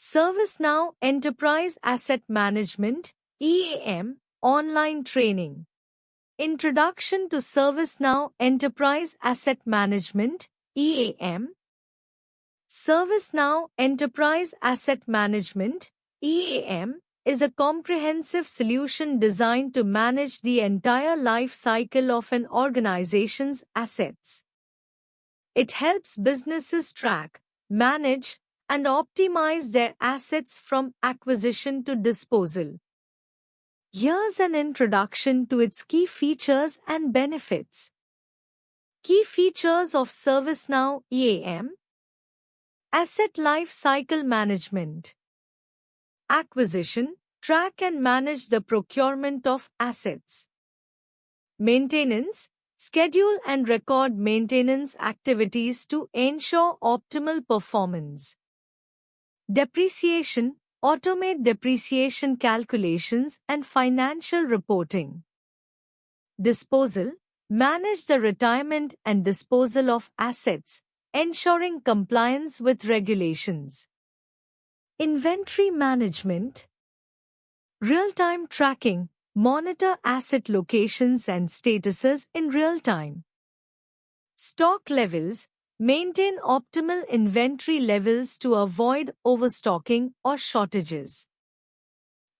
ServiceNow Enterprise Asset Management (EAM) Online Training. Introduction to ServiceNow Enterprise Asset Management (EAM). ServiceNow Enterprise Asset Management (EAM) is a comprehensive solution designed to manage the entire life cycle of an organization's assets. It helps businesses track, manage, and optimize their assets from acquisition to disposal. Here's an introduction to its key features and benefits. Key features of ServiceNow EAM: Asset Life Cycle Management. Acquisition, track and manage the procurement of assets. Maintenance, schedule and record maintenance activities to ensure optimal performance. Depreciation, automate depreciation calculations and financial reporting. Disposal, manage the retirement and disposal of assets, ensuring compliance with regulations. Inventory management. Real-time tracking, monitor asset locations and statuses in real time. Stock levels, maintain optimal inventory levels to avoid overstocking or shortages.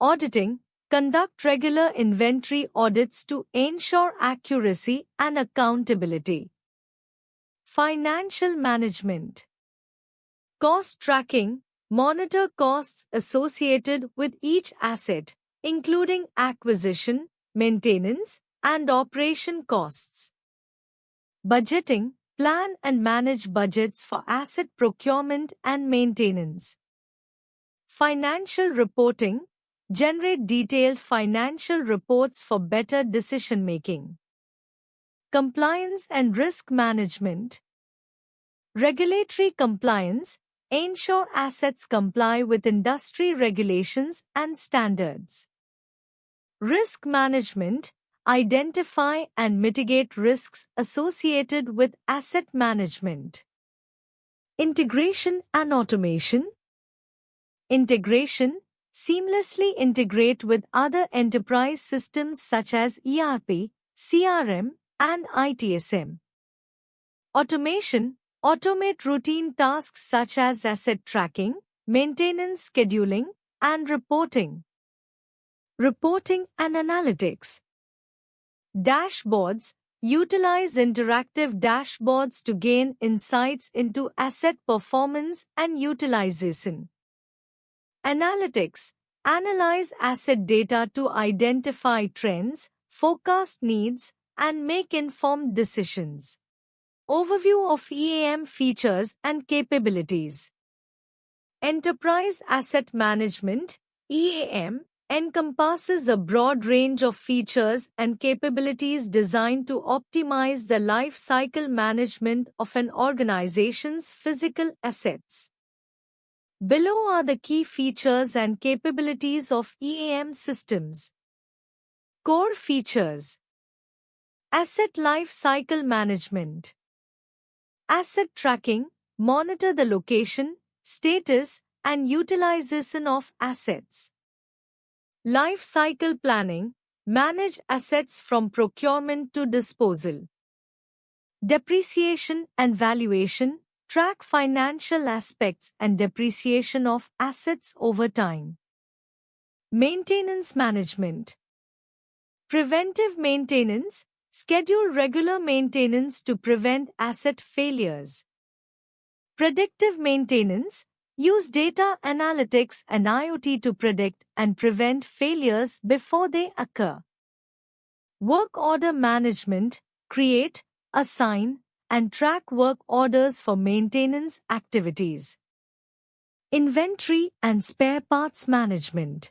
Auditing, conduct regular inventory audits to ensure accuracy and accountability. Financial management. Cost tracking, monitor costs associated with each asset, including acquisition, maintenance, and operation costs. Budgeting, plan and manage budgets for asset procurement and maintenance. Financial reporting, generate detailed financial reports for better decision-making. Compliance and risk management. Regulatory compliance, ensure assets comply with industry regulations and standards. Risk management, identify and mitigate risks associated with asset management. Integration and automation. Integration, seamlessly integrate with other enterprise systems such as ERP, CRM, and ITSM. Automation, automate routine tasks such as asset tracking, maintenance scheduling, and reporting. Reporting and analytics. Dashboards, utilize interactive dashboards to gain insights into asset performance and utilization. Analytics, analyze asset data to identify trends, forecast needs, and make informed decisions. Overview of EAM features and capabilities. Enterprise Asset Management (EAM) encompasses a broad range of features and capabilities designed to optimize the life cycle management of an organization's physical assets. Below are the key features and capabilities of EAM systems. Core features. Asset Life Cycle Management. Asset tracking, monitor the location, status, and utilization of assets. Life cycle planning, manage assets from procurement to disposal. Depreciation and valuation, track financial aspects and depreciation of assets over time. Maintenance management. Preventive maintenance, schedule regular maintenance to prevent asset failures. Predictive maintenance, use data analytics and IoT to predict and prevent failures before they occur. Work order management, create, assign, and track work orders for maintenance activities. Inventory and spare parts management.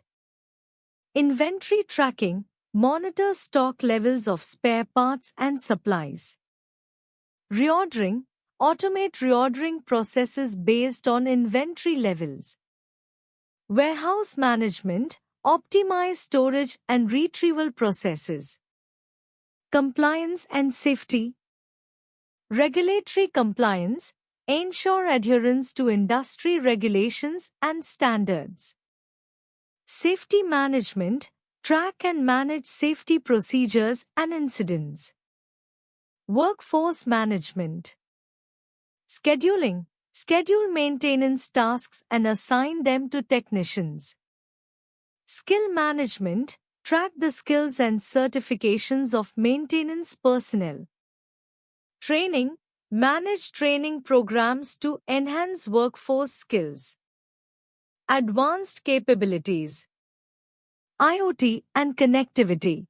Inventory tracking, monitor stock levels of spare parts and supplies. Reordering, automate reordering processes based on inventory levels. Warehouse management, optimize storage and retrieval processes. Compliance and safety. Regulatory compliance, ensure adherence to industry regulations and standards. Safety management, track and manage safety procedures and incidents. Workforce management. Scheduling, schedule maintenance tasks and assign them to technicians. Skill management, track the skills and certifications of maintenance personnel. Training, manage training programs to enhance workforce skills. Advanced capabilities. IoT and connectivity.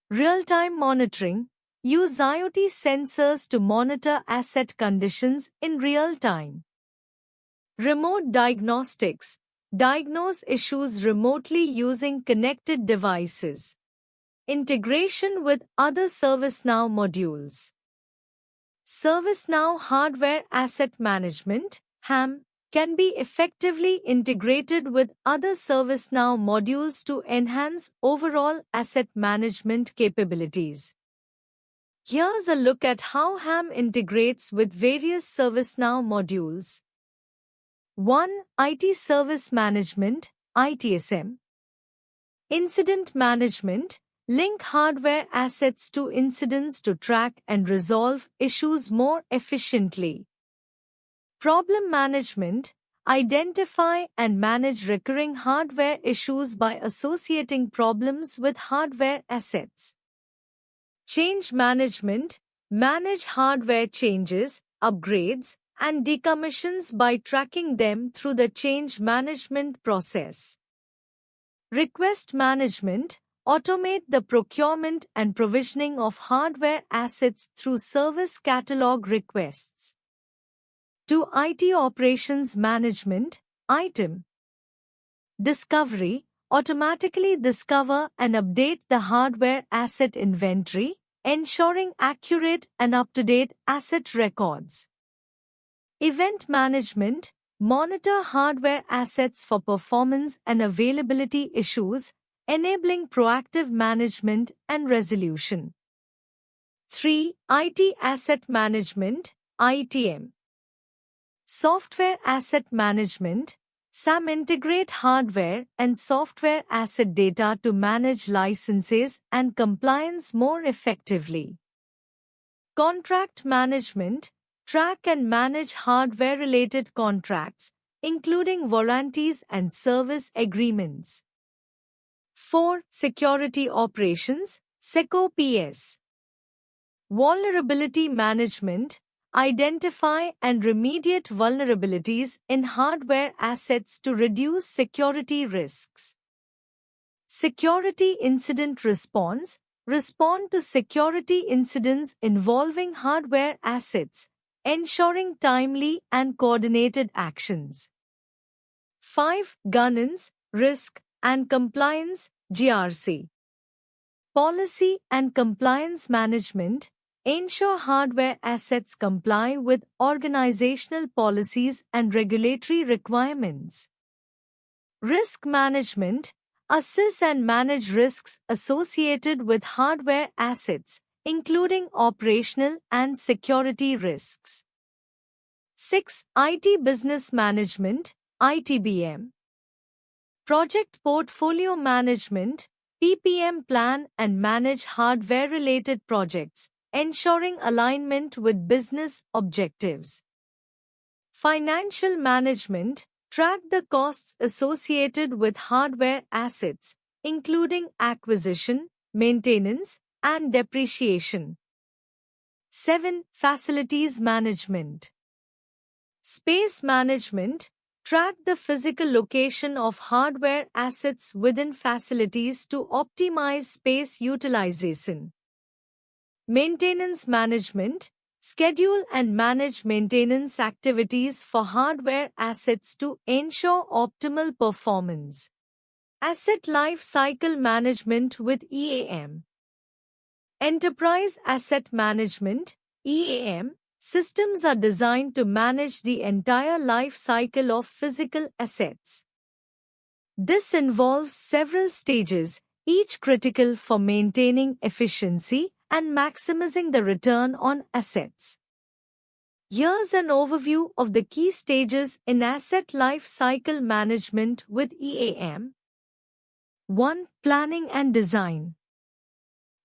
Real-time monitoring, use IoT sensors to monitor asset conditions in real time. Remote diagnostics, diagnose issues remotely using connected devices. Integration with other ServiceNow modules. ServiceNow Hardware Asset Management, HAM, can be effectively integrated with other ServiceNow modules to enhance overall asset management capabilities. Here's a look at how HAM integrates with various ServiceNow modules. 1. IT Service Management, ITSM. Incident Management, link hardware assets to incidents to track and resolve issues more efficiently. Problem Management, identify and manage recurring hardware issues by associating problems with hardware assets. Change Management, manage hardware changes, upgrades, and decommissions by tracking them through the change management process. Request Management, automate the procurement and provisioning of hardware assets through service catalog requests. To IT Operations Management, ITOM. Discovery, automatically discover and update the hardware asset inventory, ensuring accurate and up-to-date asset records. Event Management, monitor hardware assets for performance and availability issues, enabling proactive management and resolution. 3. IT Asset Management, ITM. Software Asset Management, SAM integrate hardware and software asset data to manage licenses and compliance more effectively. Contract Management, track and manage hardware-related contracts, including warranties and service agreements. 4. Security Operations, SecOps. Vulnerability Management, identify and remediate vulnerabilities in hardware assets to reduce security risks. Security Incident Response, respond to security incidents involving hardware assets, ensuring timely and coordinated actions. 5. Governance, Risk, and Compliance, GRC. Policy and Compliance Management, ensure hardware assets comply with organizational policies and regulatory requirements. Risk Management, assess and manage risks associated with hardware assets, including operational and security risks. 6. IT Business Management, ITBM. Project Portfolio Management, PPM, plan and manage hardware-related projects, ensuring alignment with business objectives. Financial Management, track the costs associated with hardware assets, including acquisition, maintenance, and depreciation. 7. Facilities Management. Space Management, track the physical location of hardware assets within facilities to optimize space utilization. Maintenance Management, schedule and manage maintenance activities for hardware assets to ensure optimal performance. Asset Life Cycle Management with EAM. Enterprise Asset Management, EAM, systems are designed to manage the entire life cycle of physical assets. This involves several stages, each critical for maintaining efficiency and maximizing the return on assets. Here's an overview of the key stages in asset life cycle management with EAM. 1. Planning and design.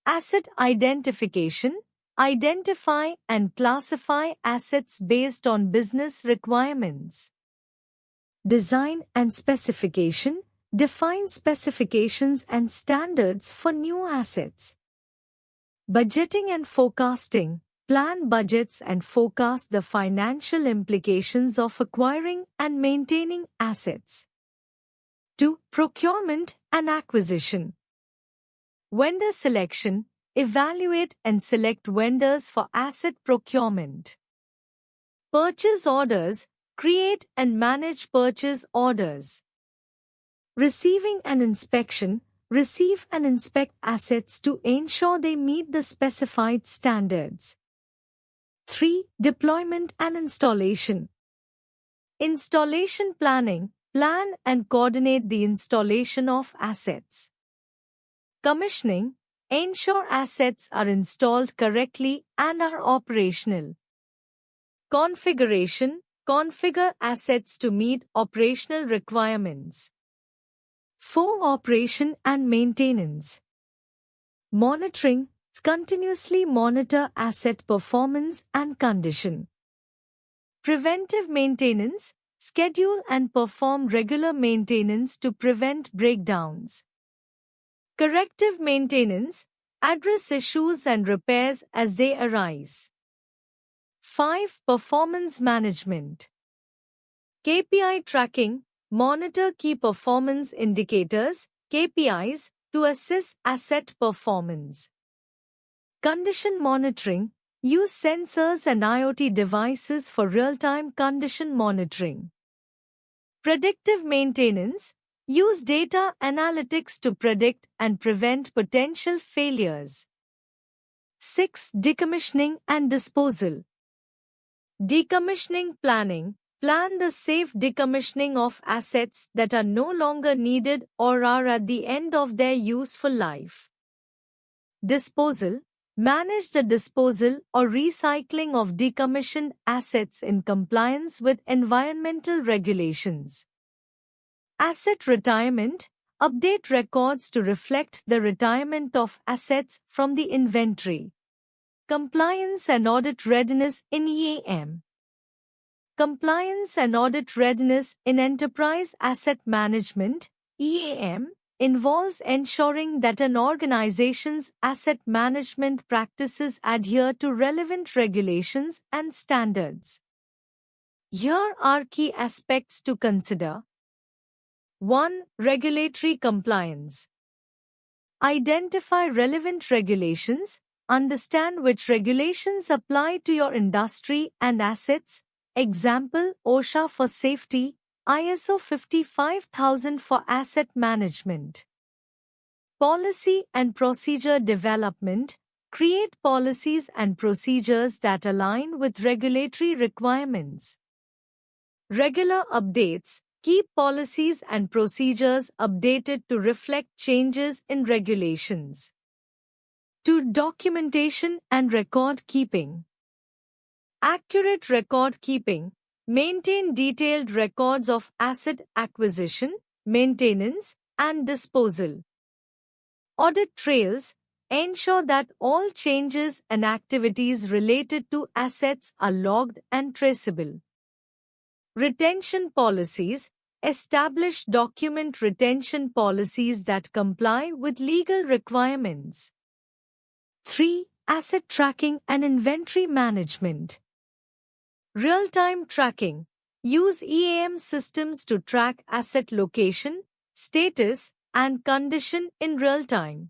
Asset identification. Identify and classify assets based on business requirements. Design and specification. Define specifications and standards for new assets. Budgeting and forecasting. Plan budgets and forecast the financial implications of acquiring and maintaining assets. 2. Procurement and acquisition. Vendor selection. Evaluate and select vendors for asset procurement. Purchase orders. Create and manage purchase orders. Receiving and inspection. Receive and inspect assets to ensure they meet the specified standards. 3. Deployment and installation. Installation planning. Plan and coordinate the installation of assets. Commissioning. Ensure assets are installed correctly and are operational. Configuration. Configure assets to meet operational requirements. 4. Operation and maintenance. Monitoring. Continuously monitor asset performance and condition. Preventive maintenance. Schedule and perform regular maintenance to prevent breakdowns. Corrective maintenance. Address issues and repairs as they arise. 5. Performance management. KPI tracking. Monitor key performance indicators, KPIs, to assess asset performance. Condition monitoring. Use sensors and IoT devices for real-time condition monitoring. Predictive maintenance. Use data analytics to predict and prevent potential failures. 6. Decommissioning and disposal. Decommissioning planning. Plan the safe decommissioning of assets that are no longer needed or are at the end of their useful life. Disposal. Manage the disposal or recycling of decommissioned assets in compliance with environmental regulations. Asset retirement. Update records to reflect the retirement of assets from the inventory. Compliance and audit readiness in EAM. Compliance and audit readiness in enterprise asset management, EAM, involves ensuring that an organization's asset management practices adhere to relevant regulations and standards. Here are key aspects to consider. 1. Regulatory compliance. Identify relevant regulations. Understand which regulations apply to your industry and assets. Example, OSHA for safety, ISO 55000 for asset management. Policy and procedure development. Create policies and procedures that align with regulatory requirements. Regular updates. Keep policies and procedures updated to reflect changes in regulations. 2. Documentation and record keeping. Accurate record keeping. Maintain detailed records of asset acquisition, maintenance, and disposal. Audit trails. Ensure that all changes and activities related to assets are logged and traceable. Retention policies. Establish document retention policies that comply with legal requirements. 3. Asset tracking and inventory management. Real-time tracking. Use EAM systems to track asset location, status, and condition in real time.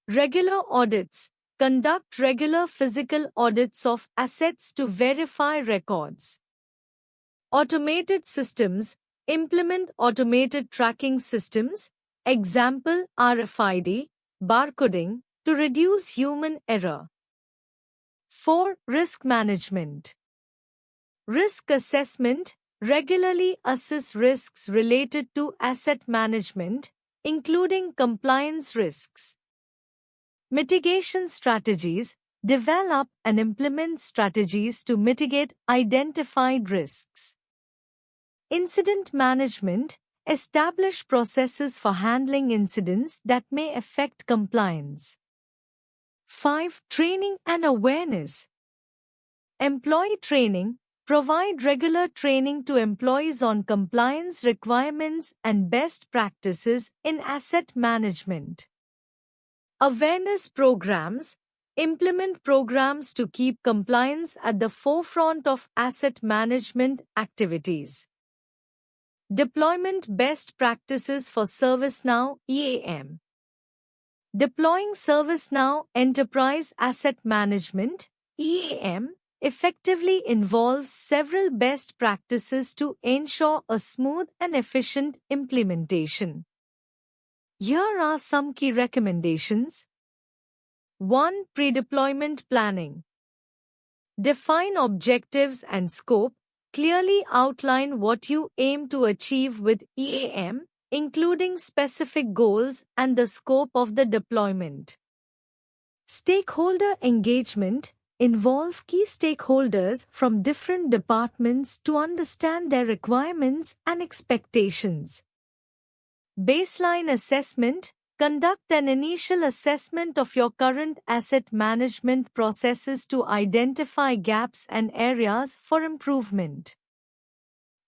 Regular audits. Conduct regular physical audits of assets to verify records. Automated systems. Implement automated tracking systems, example RFID, barcoding, to reduce human error. 4. Risk management. Risk assessment. Regularly assess risks related to asset management, including compliance risks. Mitigation strategies. Develop and implement strategies to mitigate identified risks. Incident management. Establish processes for handling incidents that may affect compliance. 5. Training and awareness. Employee training. Provide regular training to employees on compliance requirements and best practices in asset management. Awareness programs. Implement programs to keep compliance at the forefront of asset management activities. Deployment best practices for ServiceNow EAM. Deploying ServiceNow Enterprise Asset Management EAM effectively involves several best practices to ensure a smooth and efficient implementation. Here are some key recommendations. 1. Pre-deployment planning. Define objectives and scope. Clearly outline what you aim to achieve with EAM, including specific goals and the scope of the deployment. Stakeholder engagement. Involve key stakeholders from different departments to understand their requirements and expectations. Baseline assessment. Conduct an initial assessment of your current asset management processes to identify gaps and areas for improvement.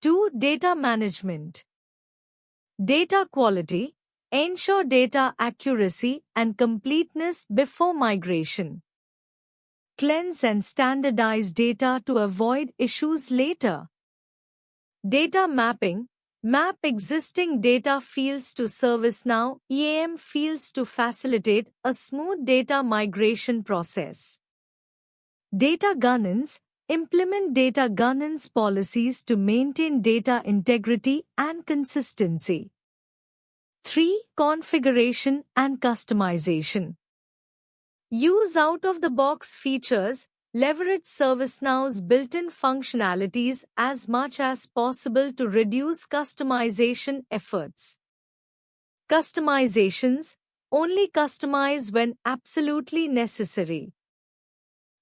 2. Data management. Data quality. Ensure data accuracy and completeness before migration. Cleanse and standardize data to avoid issues later. Data mapping. Map existing data fields to ServiceNow EAM fields to facilitate a smooth data migration process. Data governance. Implement data governance policies to maintain data integrity and consistency. 3. Configuration and customization. Use out-of-the-box features. Leverage ServiceNow's built-in functionalities as much as possible to reduce customization efforts. Customizations. Only customize when absolutely necessary.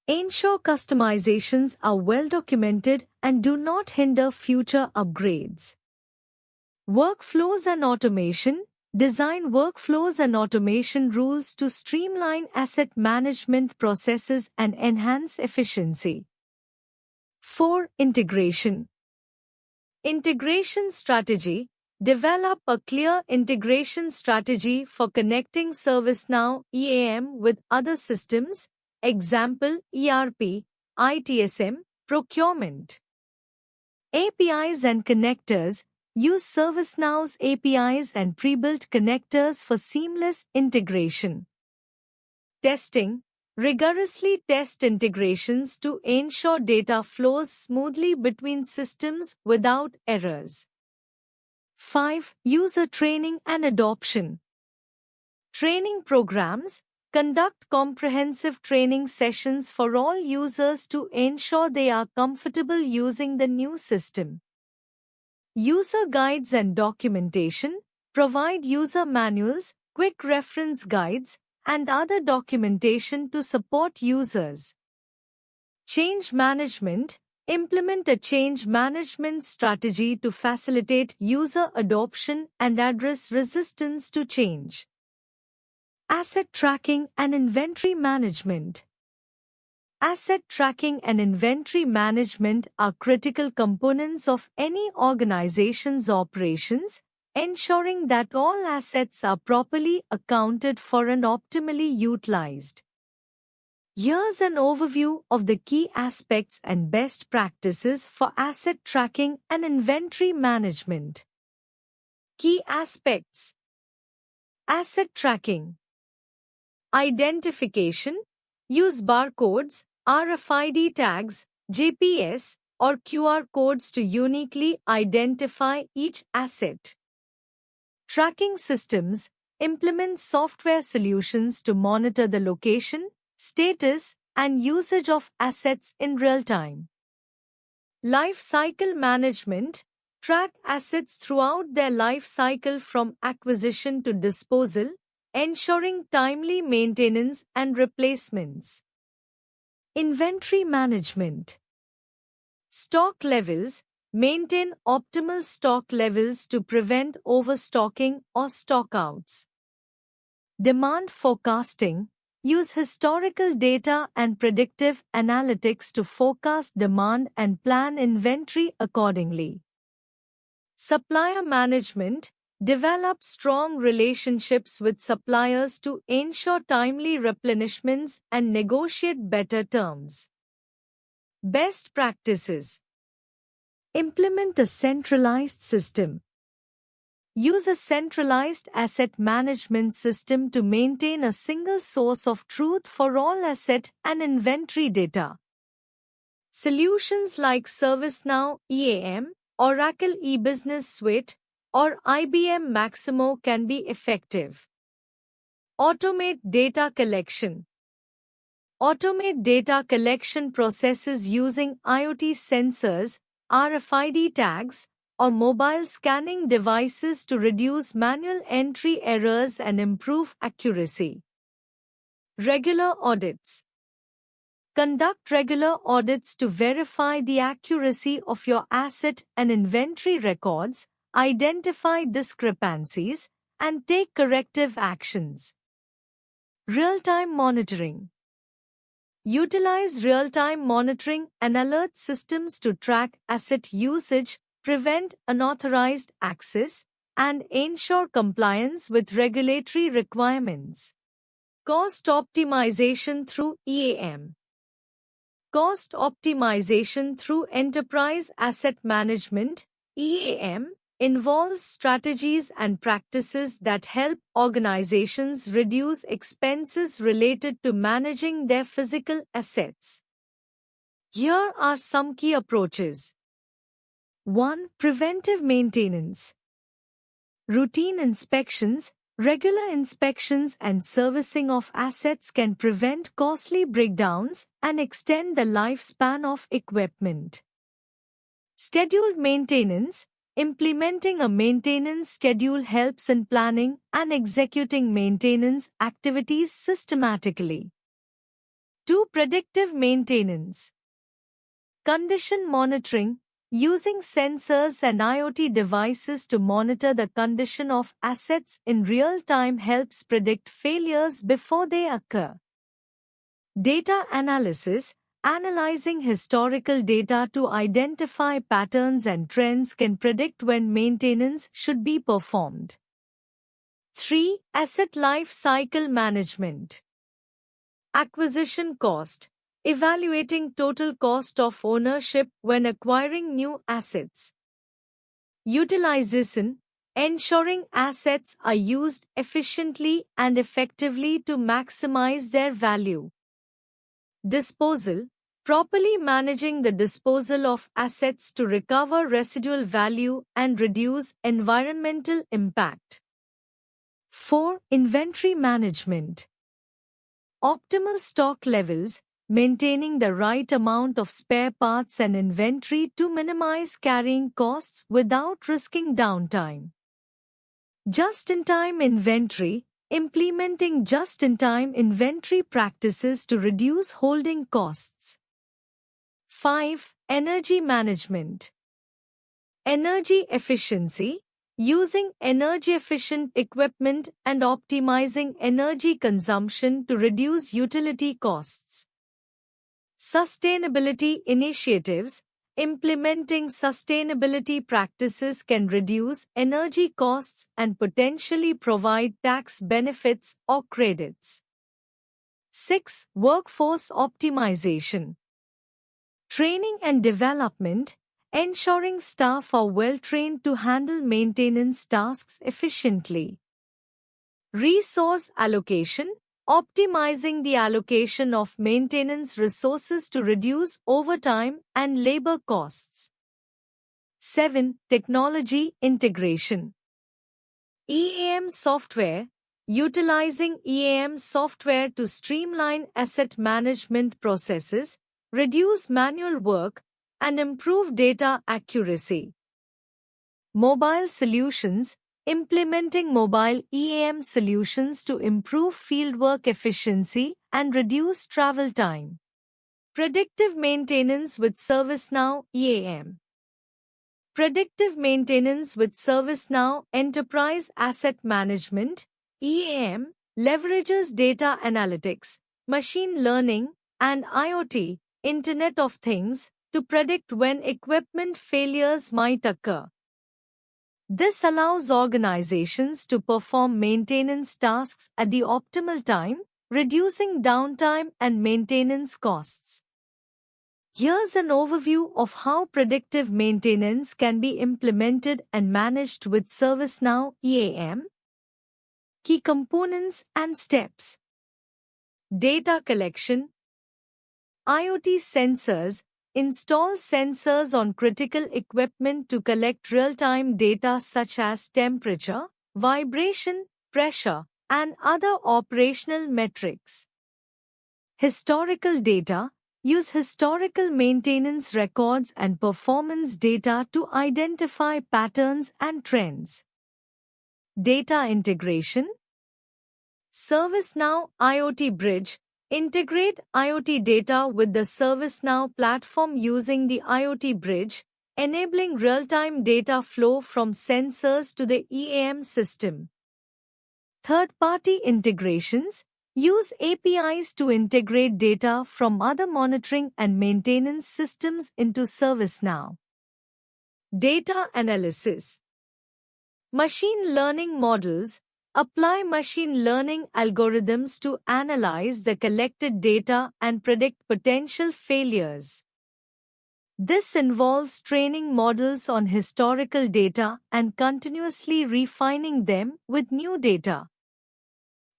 Ensure customizations are well documented and do not hinder future upgrades. Workflows and automation. Design workflows and automation rules to streamline asset management processes and enhance efficiency. 4. Integration. Integration strategy. Develop a clear integration strategy for connecting ServiceNow EAM with other systems, example ERP, ITSM, procurement. APIs and connectors. Use ServiceNow's APIs and pre-built connectors for seamless integration. Testing. Rigorously test integrations to ensure data flows smoothly between systems without errors. 5. User training and adoption. Training programs. Conduct comprehensive training sessions for all users to ensure they are comfortable using the new system. User guides and documentation. Provide user manuals, quick reference guides, and other documentation to support users. Change management. Implement a change management strategy to facilitate user adoption and address resistance to change. Asset tracking and inventory management. Asset tracking and inventory management are critical components of any organization's operations, ensuring that all assets are properly accounted for and optimally utilized. Here's an overview of the key aspects and best practices for asset tracking and inventory management. Key aspects. Asset tracking. Identification. Use barcodes, RFID tags, GPS, or QR codes to uniquely identify each asset. Tracking systems. Implement software solutions to monitor the location, status, and usage of assets in real time. Life cycle management. Track assets throughout their life cycle from acquisition to disposal, ensuring timely maintenance and replacements. Inventory management. Stock levels. Maintain optimal stock levels to prevent overstocking or stockouts. Demand forecasting. Use historical data and predictive analytics to forecast demand and plan inventory accordingly. Supplier management. Develop strong relationships with suppliers to ensure timely replenishments and negotiate better terms. Best practices. Implement a centralized system. Use a centralized asset management system to maintain a single source of truth for all asset and inventory data. Solutions like ServiceNow EAM, Oracle eBusiness Suite, or IBM Maximo can be effective. Automate data collection. Automate data collection processes using IoT sensors, RFID tags, or mobile scanning devices to reduce manual entry errors and improve accuracy. Regular audits. Conduct regular audits to verify the accuracy of your asset and inventory records, identify discrepancies, and take corrective actions. Real-time monitoring. Utilize real-time monitoring and alert systems to track asset usage, prevent unauthorized access, and ensure compliance with regulatory requirements. Cost optimization through EAM. Cost optimization through Enterprise Asset Management (EAM) involves strategies and practices that help organizations reduce expenses related to managing their physical assets. Here are some key approaches. 1. Preventive maintenance. Routine inspections. Regular inspections and servicing of assets can prevent costly breakdowns and extend the lifespan of equipment. Scheduled maintenance. Implementing a maintenance schedule helps in planning and executing maintenance activities systematically. 2. Predictive maintenance. Condition monitoring. Using sensors and IoT devices to monitor the condition of assets in real time helps predict failures before they occur. Data analysis. Analyzing historical data to identify patterns and trends can predict when maintenance should be performed. 3. Asset life cycle management. Acquisition cost. Evaluating total cost of ownership when acquiring new assets. Utilization. Ensuring assets are used efficiently and effectively to maximize their value. Disposal. Properly managing the disposal of assets to recover residual value and reduce environmental impact. 4. Inventory management. Optimal stock levels. Maintaining the right amount of spare parts and inventory to minimize carrying costs without risking downtime. Just-in-time inventory. Implementing just-in-time inventory practices to reduce holding costs. 5. Energy management. Energy efficiency. Using energy-efficient equipment and optimizing energy consumption to reduce utility costs. Sustainability initiatives. Implementing sustainability practices can reduce energy costs and potentially provide tax benefits or credits. 6. Workforce optimization. Training and development. Ensuring staff are well-trained to handle maintenance tasks efficiently. Resource allocation. Optimizing the allocation of maintenance resources to reduce overtime and labor costs. 7. Technology integration. EAM software. Utilizing EAM software to streamline asset management processes, reduce manual work, and improve data accuracy. Mobile solutions. Implementing mobile EAM solutions to improve fieldwork efficiency and reduce travel time. Predictive maintenance with ServiceNow EAM. Predictive maintenance with ServiceNow Enterprise Asset Management EAM leverages data analytics, machine learning, and IoT, Internet of Things, to predict when equipment failures might occur. This allows organizations to perform maintenance tasks at the optimal time, reducing downtime and maintenance costs. Here's an overview of how predictive maintenance can be implemented and managed with ServiceNow EAM. Key components and steps. Data collection. IoT sensors. Install sensors on critical equipment to collect real-time data such as temperature, vibration, pressure, and other operational metrics. Historical data. Use historical maintenance records and performance data to identify patterns and trends. Data integration. ServiceNow IoT Bridge. Integrate IoT data with the ServiceNow platform using the IoT Bridge, enabling real-time data flow from sensors to the EAM system. Third-party integrations. Use APIs to integrate data from other monitoring and maintenance systems into ServiceNow. Data analysis. Machine learning models. Apply machine learning algorithms to analyze the collected data and predict potential failures. This involves training models on historical data and continuously refining them with new data.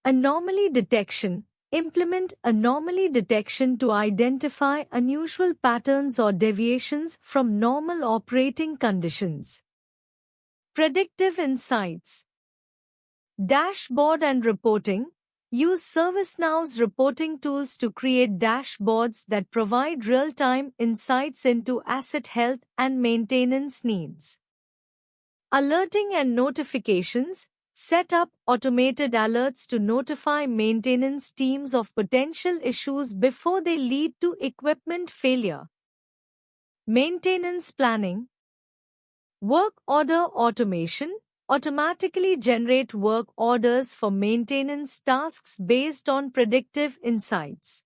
Anomaly detection. Implement anomaly detection to identify unusual patterns or deviations from normal operating conditions. Predictive insights. Dashboard and reporting. Use ServiceNow's reporting tools to create dashboards that provide real-time insights into asset health and maintenance needs. Alerting and notifications. Set up automated alerts to notify maintenance teams of potential issues before they lead to equipment failure. Maintenance planning. Work order automation. Automatically generate work orders for maintenance tasks based on predictive insights.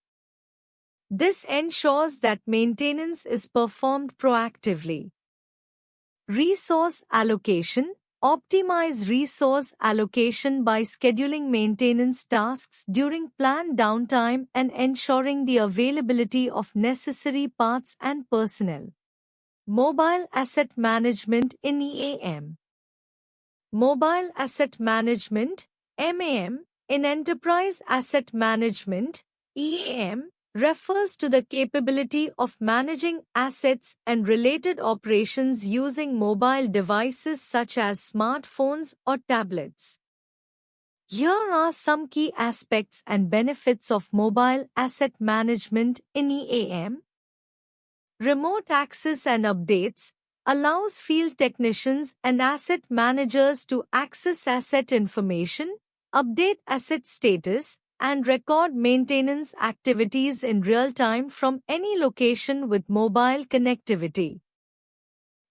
This ensures that maintenance is performed proactively. Resource allocation. Optimize resource allocation by scheduling maintenance tasks during planned downtime and ensuring the availability of necessary parts and personnel. Mobile Asset Management in EAM. Mobile Asset Management (MAM) in Enterprise Asset Management (EAM) refers to the capability of managing assets and related operations using mobile devices such as smartphones or tablets. Here are some key aspects and benefits of mobile asset management in EAM. Remote access and updates allows field technicians and asset managers to access asset information, update asset status, and record maintenance activities in real time from any location with mobile connectivity.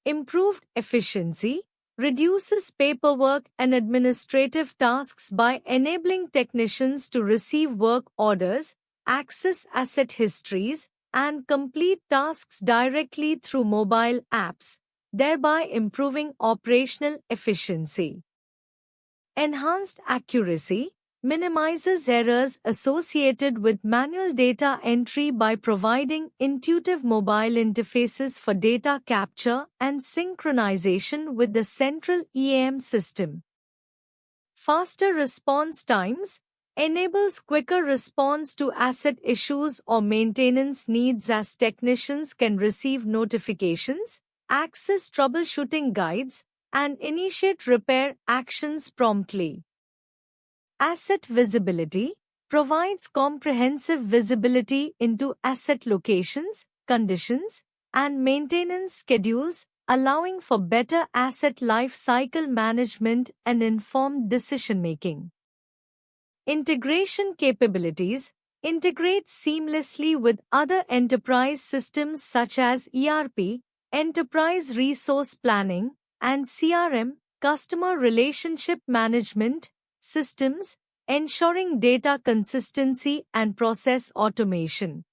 Improved efficiency reduces paperwork and administrative tasks by enabling technicians to receive work orders, access asset histories, and complete tasks directly through mobile apps, thereby improving operational efficiency. Enhanced accuracy minimizes errors associated with manual data entry by providing intuitive mobile interfaces for data capture and synchronization with the central EAM system. Faster response times enables quicker response to asset issues or maintenance needs as technicians can receive notifications, access troubleshooting guides, and initiate repair actions promptly. Asset visibility provides comprehensive visibility into asset locations, conditions, and maintenance schedules, allowing for better asset life cycle management and informed decision-making. Integration capabilities integrates seamlessly with other enterprise systems such as ERP, Enterprise Resource Planning, and CRM, Customer Relationship Management, systems, ensuring data consistency and process automation.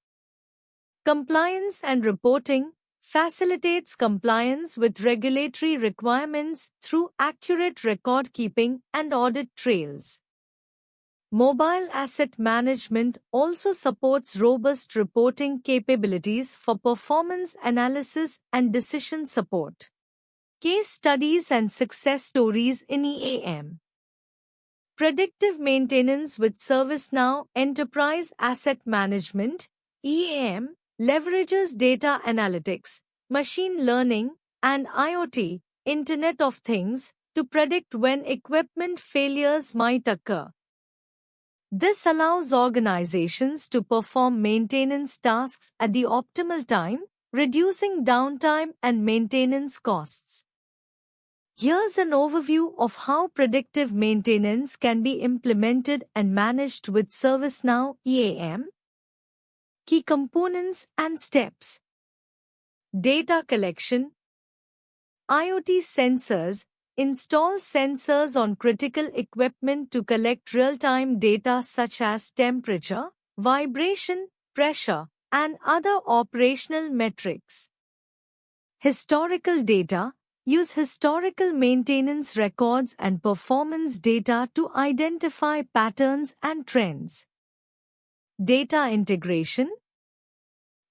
Compliance and reporting facilitates compliance with regulatory requirements through accurate record keeping and audit trails. Mobile asset management also supports robust reporting capabilities for performance analysis and decision support. Case studies and success stories in EAM. Predictive maintenance with ServiceNow Enterprise Asset Management (EAM) leverages data analytics, machine learning, and IoT (Internet of Things) to predict when equipment failures might occur. This allows organizations to perform maintenance tasks at the optimal time, reducing downtime and maintenance costs. Here's an overview of how predictive maintenance can be implemented and managed with ServiceNow EAM. Key components and steps. Data collection. IoT sensors. Install sensors on critical equipment to collect real-time data such as temperature, vibration, pressure, and other operational metrics. Historical data. Use historical maintenance records and performance data to identify patterns and trends. Data integration.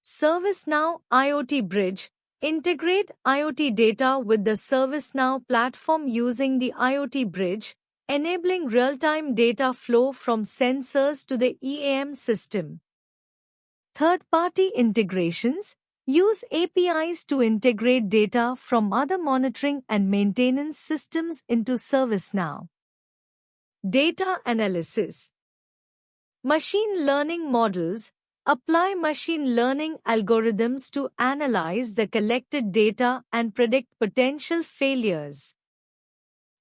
ServiceNow IoT Bridge. Integrate IoT data with the ServiceNow platform using the IoT Bridge, enabling real-time data flow from sensors to the EAM system. Third-party integrations. Use APIs to integrate data from other monitoring and maintenance systems into ServiceNow. Data analysis. Machine learning models. Apply machine learning algorithms to analyze the collected data and predict potential failures.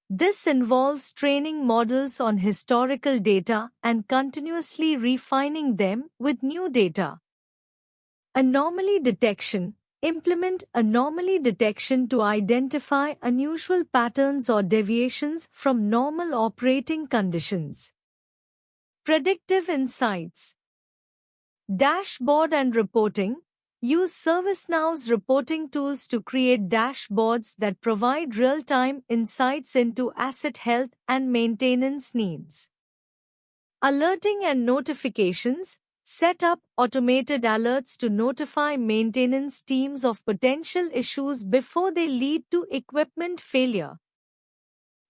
This involves training models on historical data and continuously refining them with new data. Anomaly detection. Implement anomaly detection to identify unusual patterns or deviations from normal operating conditions. Predictive insights. Dashboard and reporting. Use ServiceNow's reporting tools to create dashboards that provide real-time insights into asset health and maintenance needs. Alerting and notifications. Set up automated alerts to notify maintenance teams of potential issues before they lead to equipment failure.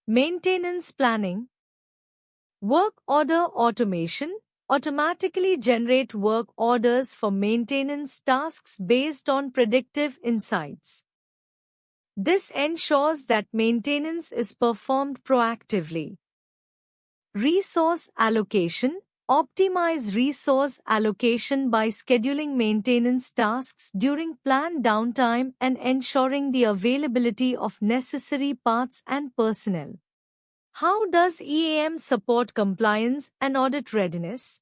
Maintenance planning. Work order automation. Automatically generate work orders for maintenance tasks based on predictive insights. This ensures that maintenance is performed proactively. Resource allocation. Optimize resource allocation by scheduling maintenance tasks during planned downtime and ensuring the availability of necessary parts and personnel. How does EAM support compliance and audit readiness?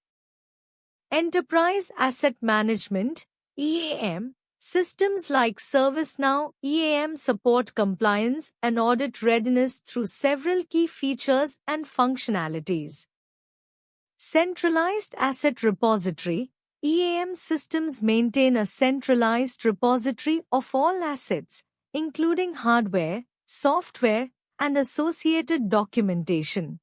Enterprise Asset Management (EAM) systems like ServiceNow EAM support compliance and audit readiness through several key features and functionalities. Centralized Asset Repository. EAM systems maintain a centralized repository of all assets, including hardware, software, and associated documentation.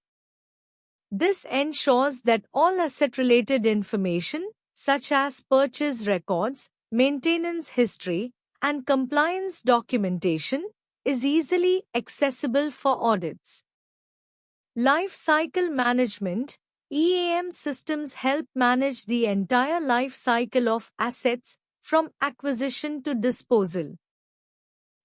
This ensures that all asset-related information, such as purchase records, maintenance history, and compliance documentation, is easily accessible for audits. Life cycle management. EAM systems help manage the entire life cycle of assets, from acquisition to disposal.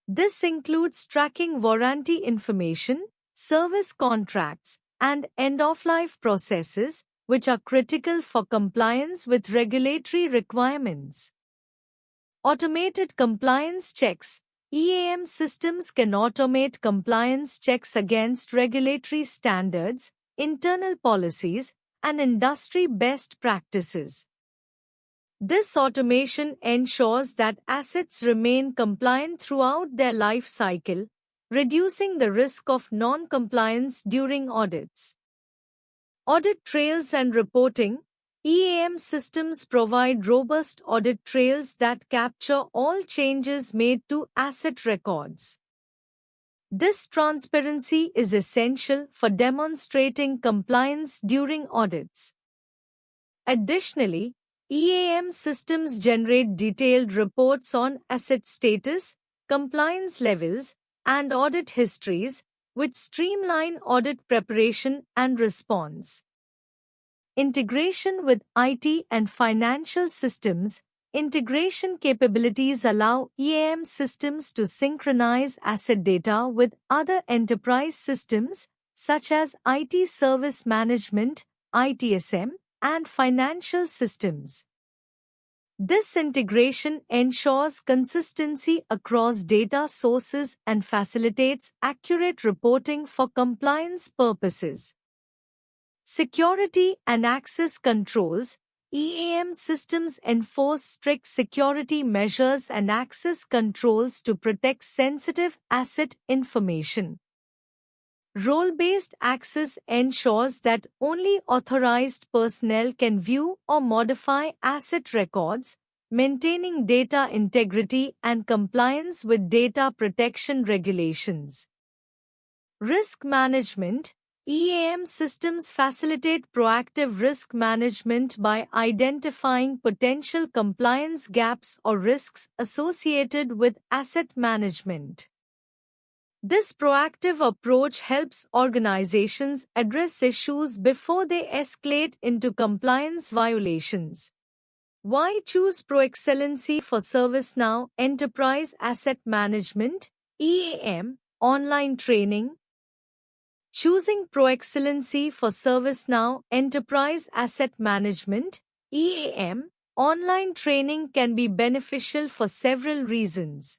This includes tracking warranty information, service contracts, and end-of-life processes, which are critical for compliance with regulatory requirements. Automated compliance checks. EAM systems can automate compliance checks against regulatory standards, internal policies, and industry best practices. This automation ensures that assets remain compliant throughout their life cycle, reducing the risk of non-compliance during audits. Audit trails and reporting. EAM systems provide robust audit trails that capture all changes made to asset records. This transparency is essential for demonstrating compliance during audits. Additionally, EAM systems generate detailed reports on asset status, compliance levels, and audit histories, which streamline audit preparation and response. Integration with IT and financial systems. Integration capabilities allow EAM systems to synchronize asset data with other enterprise systems, such as IT service management, ITSM, and financial systems. This integration ensures consistency across data sources and facilitates accurate reporting for compliance purposes. Security and access controls. EAM systems enforce strict security measures and access controls to protect sensitive asset information. Role-based access ensures that only authorized personnel can view or modify asset records, maintaining data integrity and compliance with data protection regulations. Risk management. EAM systems facilitate proactive risk management by identifying potential compliance gaps or risks associated with asset management. This proactive approach helps organizations address issues before they escalate into compliance violations. Why choose ProExcellency for ServiceNow Enterprise Asset Management, EAM, online training? Choosing ProExcellency for ServiceNow Enterprise Asset Management, EAM, online training can be beneficial for several reasons.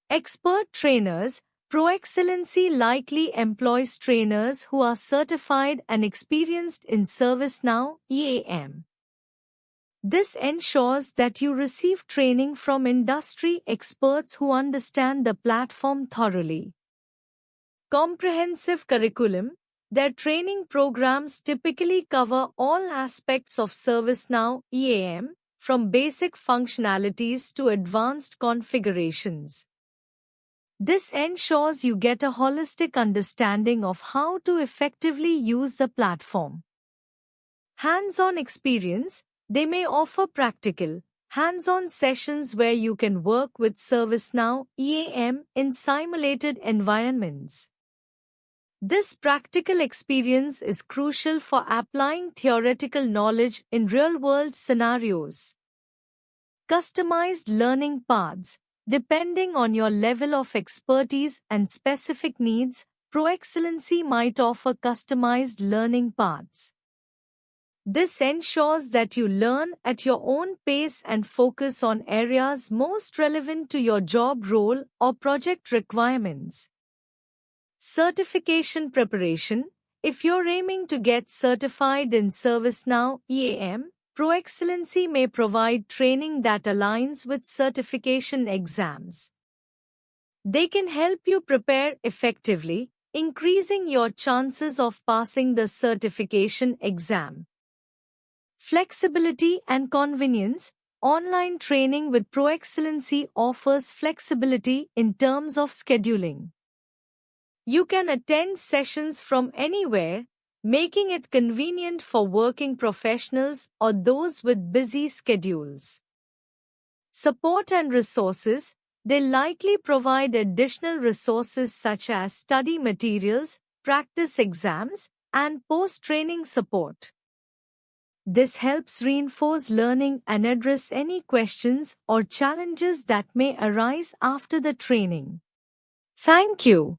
Expert trainers. ProExcellency likely employs trainers who are certified and experienced in ServiceNow EAM. This ensures that you receive training from industry experts who understand the platform thoroughly. Comprehensive curriculum. Their training programs typically cover all aspects of ServiceNow EAM, from basic functionalities to advanced configurations. This ensures you get a holistic understanding of how to effectively use the platform. Hands-on experience. They may offer practical, hands-on sessions where you can work with ServiceNow EAM in simulated environments. This practical experience is crucial for applying theoretical knowledge in real-world scenarios. Customized learning paths. Depending on your level of expertise and specific needs, ProExcellency might offer customized learning paths. This ensures that you learn at your own pace and focus on areas most relevant to your job role or project requirements. Certification preparation. If you're aiming to get certified in ServiceNow EAM, ProExcellency may provide training that aligns with certification exams. They can help you prepare effectively, increasing your chances of passing the certification exam. Flexibility and convenience. Online training with ProExcellency offers flexibility in terms of scheduling. You can attend sessions from anywhere, making it convenient for working professionals or those with busy schedules. Support and resources. They likely provide additional resources such as study materials, practice exams, and post-training support. This helps reinforce learning and address any questions or challenges that may arise after the training. Thank you.